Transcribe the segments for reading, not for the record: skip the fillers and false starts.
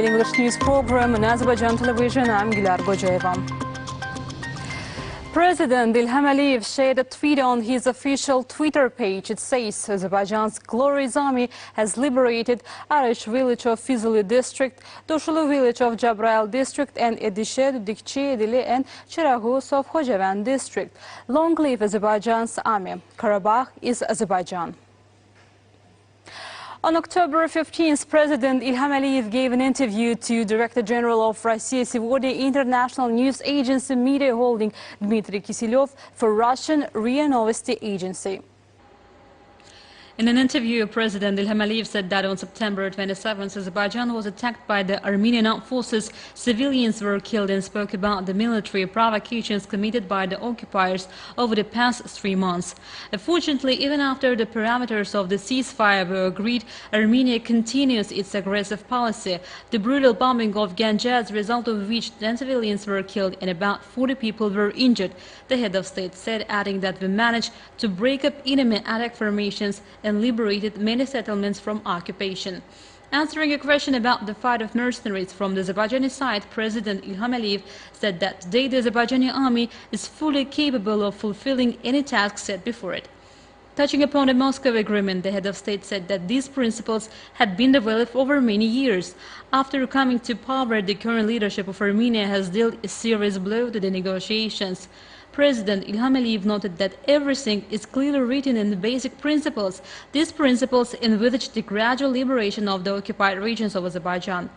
Daily English News Program on Azərbaycan Televiziya. I'm qocaman. President İlham Əliyev shared a tweet on his official Twitter page. It says Azerbaijan's glorious army has liberated Arish village of Fizuli district, Doshulu village of Jabrail district, and Edished, Dikçi, Edili, and Chiraghus of Khojavan district. Long live Azerbaijan's army. Qarabağ is Azerbaijan. On October 15th, President İlham Əliyev gave an interview to Director General of Russia Сегодня international news agency media holding Dmitry Kiselyov for Russian RIA Novosti agency. In an interview, President İlham Əliyev said that on September 27th, Azerbaijan was attacked by the Armenian armed forces, civilians were killed, and spoke about the military provocations committed by the occupiers over the past 3 months. Unfortunately, even after the parameters of the ceasefire were agreed, Armenia continues its aggressive policy. The brutal bombing of Ganja, as a result of which 10 civilians were killed and about 40 people were injured, the head of state said, adding that we managed to break up enemy attack formations and liberated many settlements from occupation. Answering a question about the fight of mercenaries from the Azerbaijani side, President İlham Əliyev said that today the Azerbaijani army is fully capable of fulfilling any task set before it. Touching upon the Moscow agreement, the head of state said that these principles had been developed over many years. After coming to power, the current leadership of Armenia has dealt a serious blow to the negotiations. President İlham Əliyev noted that everything is clearly written in the basic principles. These principles envisage the gradual liberation of the occupied regions of Azerbaijan.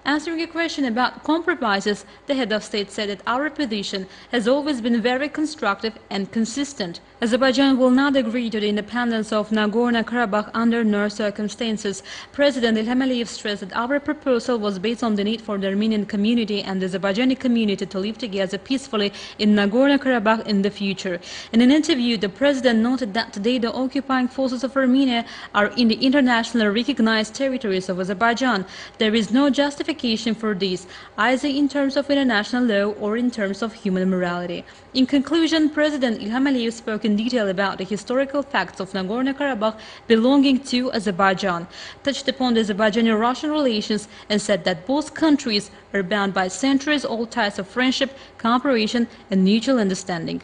Answering a question about compromises, the head of state said that our position has always been very constructive and consistent. Azerbaijan will not agree to the independence of Nagorno-Karabakh under no circumstances. President İlham Əliyev stressed that our proposal was based on the need for the Armenian community and the Azerbaijani community to live together peacefully in Nagorno-Karabakh in the future. In an interview, the president noted that today the occupying forces of Armenia are in the internationally recognized territories of Azerbaijan. There is no justification for this, either in terms of international law or in terms of human morality. In conclusion, President İlham Əliyev spoke in detail about the historical facts of Nagorno-Karabakh belonging to Azerbaijan, touched upon the Azerbaijani-Russian relations, and said that both countries are bound by centuries-old ties of friendship, cooperation, and mutual understanding.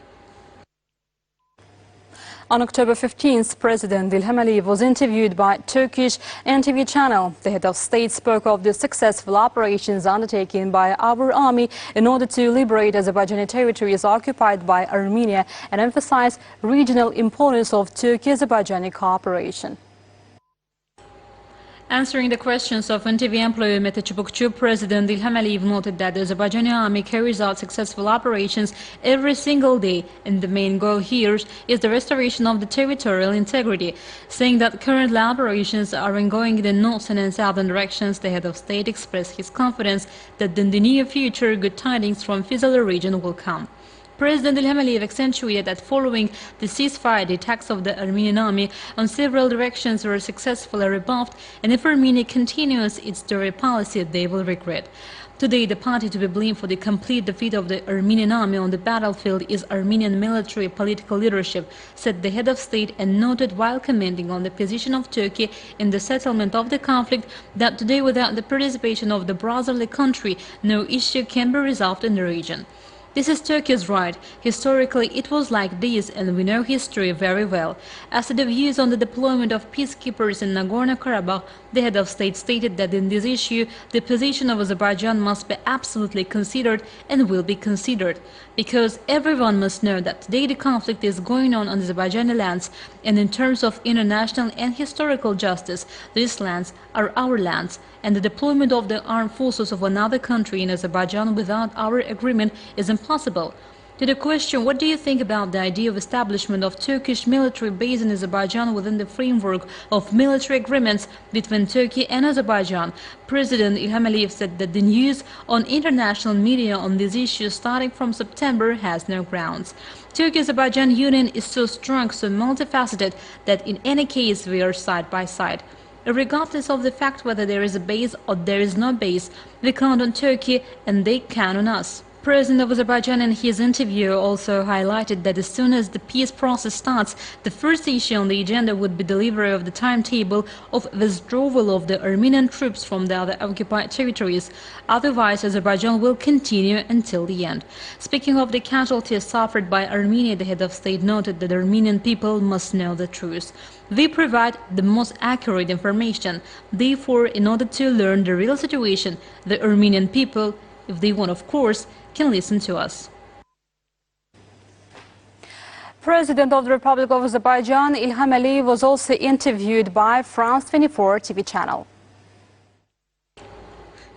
On October 15th, President İlham Əliyev was interviewed by Turkish NTV channel. The head of state spoke of the successful operations undertaken by our army in order to liberate Azerbaijani territories occupied by Armenia and emphasized regional importance of Turkey-Azerbaijani cooperation. Answering the questions of NTV employee Mete Çubukçu, President İlham Əliyev noted that the Azerbaijani army carries out successful operations every single day, and the main goal here is the restoration of the territorial integrity. Saying that current operations are ongoing in the northern and southern directions, the head of state expressed his confidence that in the near future good tidings from Fizuli region will come. President İlham Əliyev accentuated that following the ceasefire, the attacks of the Armenian army on several directions were successfully rebuffed, and if Armenia continues its dirty policy, they will regret. Today, the party to be blamed for the complete defeat of the Armenian army on the battlefield is Armenian military political leadership, said the head of state, and noted while commenting on the position of Turkey in the settlement of the conflict that today, without the participation of the brotherly country, no issue can be resolved in the region. This is Turkey's right. Historically, it was like this, and we know history very well. As to the views on the deployment of peacekeepers in Nagorno-Karabakh, the head of state stated that in this issue, the position of Azerbaijan must be absolutely considered and will be considered, because everyone must know that today the conflict is going on Azerbaijani lands, and in terms of international and historical justice, these lands are our lands, and the deployment of the armed forces of another country in Azerbaijan without our agreement is impossible. To the question, what do you think about the idea of establishment of Turkish military base in Azerbaijan within the framework of military agreements between Turkey and Azerbaijan? President İlham Əliyev said that the news on international media on this issue starting from September has no grounds. Turkey-Azerbaijan union is so strong, so multifaceted, that in any case we are side by side. Regardless of the fact whether there is a base or there is no base, we count on Turkey and they count on us. President of Azerbaijan in his interview also highlighted that as soon as the peace process starts, the first issue on the agenda would be delivery of the timetable of withdrawal of the Armenian troops from the other occupied territories. Otherwise, Azerbaijan will continue until the end. Speaking of the casualties suffered by Armenia, the head of state noted that the Armenian people must know the truth. We provide the most accurate information. Therefore, in order to learn the real situation, the Armenian people, if they want, of course, can listen to us. President of the Republic of Azerbaijan, İlham Aliyev, was also interviewed by France 24 TV channel.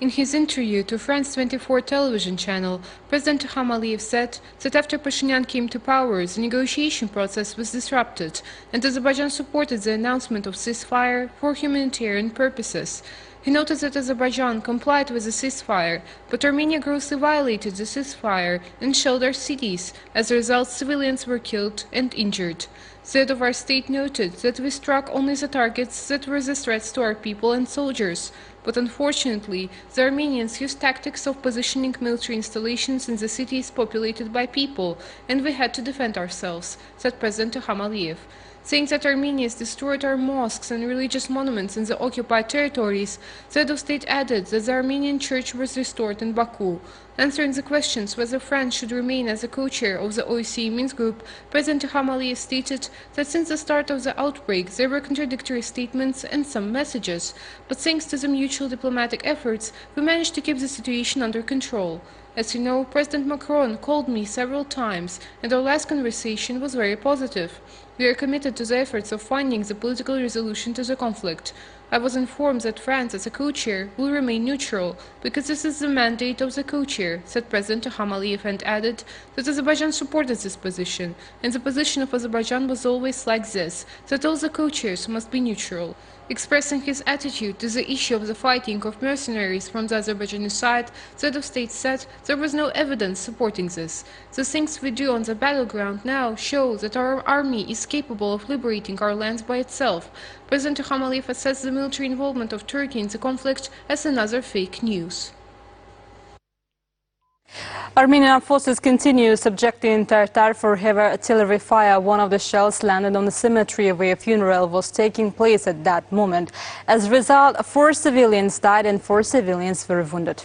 In his interview to France 24 television channel, President İlham Aliyev said that after Pashinyan came to power, the negotiation process was disrupted, and Azerbaijan supported the announcement of ceasefire for humanitarian purposes. He noted that Azerbaijan complied with the ceasefire, but Armenia grossly violated the ceasefire and shelled their cities. As a result, civilians were killed and injured. The head of our state noted that we struck only the targets that were the threats to our people and soldiers. But unfortunately, the Armenians used tactics of positioning military installations in the cities populated by people, and we had to defend ourselves, said President İlham Aliyev. Saying that Armenians destroyed our mosques and religious monuments in the occupied territories, the head of state added that the Armenian church was restored in Baku. Answering the questions whether France should remain as a co-chair of the OSCE Minsk group, President İlham Aliyev stated that since the start of the outbreak there were contradictory statements and some messages, but thanks to the mutual diplomatic efforts, we managed to keep the situation under control. As you know, President Macron called me several times, and our last conversation was very positive. We are committed to the efforts of finding the political resolution to the conflict. I was informed that France, as a co-chair, will remain neutral, because this is the mandate of the co-chair, said President İlham Aliyev, and added that Azerbaijan supported this position, and the position of Azerbaijan was always like this, that all the co-chairs must be neutral. Expressing his attitude to the issue of the fighting of mercenaries from the Azerbaijani side, the head of state said there was no evidence supporting this. The things we do on the battleground now show that our army is capable of liberating our lands by itself. President İlham Aliyev assessed the military involvement of Turkey in the conflict as another fake news. Armenian forces continue subjecting Tartar for heavy artillery fire. One of the shells landed on the cemetery where a funeral was taking place at that moment. As a result, 4 civilians died and 4 civilians were wounded.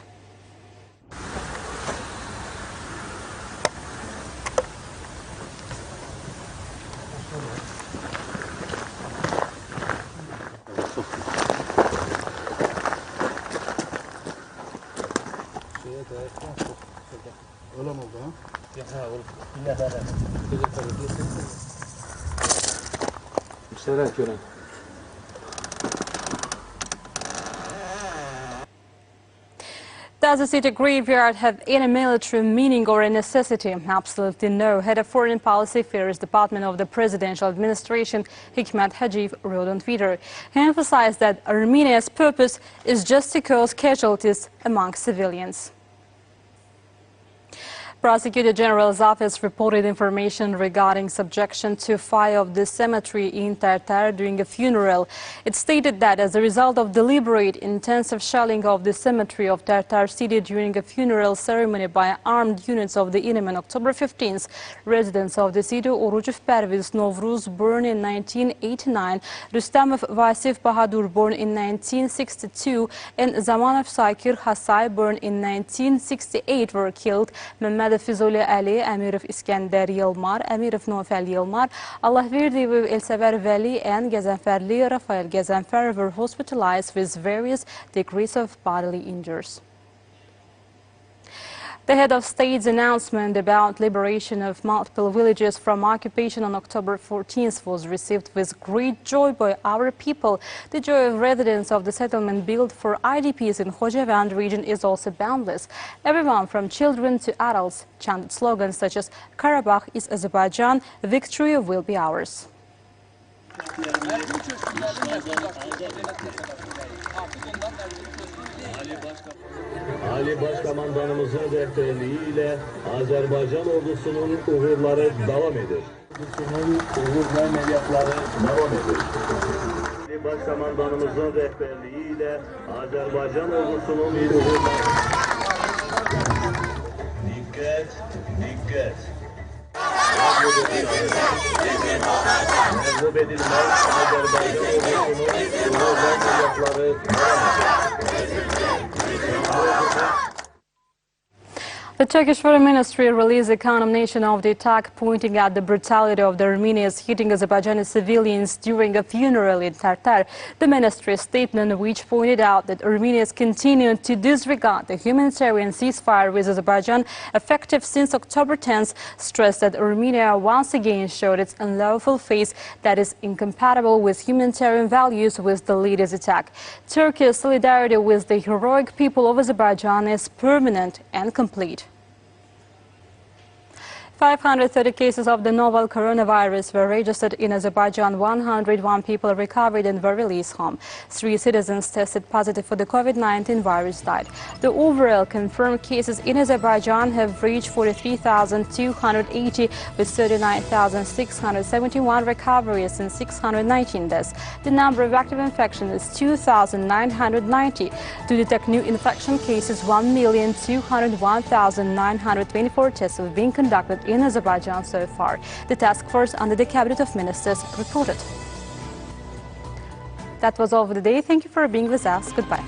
Öyle mi oldu ha? Does the city graveyard have any military meaning or a necessity? Absolutely no. Head of Foreign Policy Affairs Department of the Presidential Administration, Hikmet Hajiyev, wrote on Twitter. He emphasized that Armenia's purpose is just to cause casualties among civilians. Prosecutor General's office reported information regarding subjection to fire of the cemetery in Tartar during a funeral. It stated that as a result of deliberate, intensive shelling of the cemetery of Tartar City during a funeral ceremony by armed units of the enemy on October 15th, residents of the city, Orucov Perviz Novruz, born in 1989, Rustamov Vasif Bahadur, born in 1962, and Zamanov Sakir Hasay, born in 1968, were killed. Məmmədov Füzuli Əli, Əmirov İskəndər Yılmar, Əmirov Nofəl Yılmar, Allahverdi ve Elsəvər Vəli and Gəzənfərli Rafael Gəzənfər were hospitalized with various degrees of bodily injuries. The head of state's announcement about liberation of multiple villages from occupation on October 14th was received with great joy by our people. The joy of residents of the settlement built for IDPs in Khojavand region is also boundless. Everyone from children to adults chanted slogans such as "Karabakh is Azerbaijan, victory will be ours." Ali Başkomandanımızın rehberliğiyle Azerbaycan ordusunun uğurları devam eder. Ordusunun uğur ve ameliyatları devam eder. Ali Başkomandanımızın rehberliğiyle Azerbaycan ordusunun uğurları Mağlup edilmez Azərbaycan ordusunun uğur və məmləkatları The Turkish Foreign Ministry released a condemnation of the attack, pointing at the brutality of the Armenians hitting Azerbaijani civilians during a funeral in Tartar. The ministry's statement, which pointed out that Armenians continue to disregard the humanitarian ceasefire with Azerbaijan, effective since October 10th, stressed that Armenia once again showed its unlawful face that is incompatible with humanitarian values with the latest attack. Turkey's solidarity with the heroic people of Azerbaijan is permanent and complete. 530 cases of the novel coronavirus were registered in Azerbaijan. 101 people recovered and were released home. 3 citizens tested positive for the COVID-19 virus died. The overall confirmed cases in Azerbaijan have reached 43,280 with 39,671 recoveries and 619 deaths. The number of active infections is 2,990. To detect new infection cases, 1,201,924 tests have been conducted in Azerbaijan so far. The task force under the Cabinet of Ministers reported. That was all for the day. Thank you for being with us. Goodbye.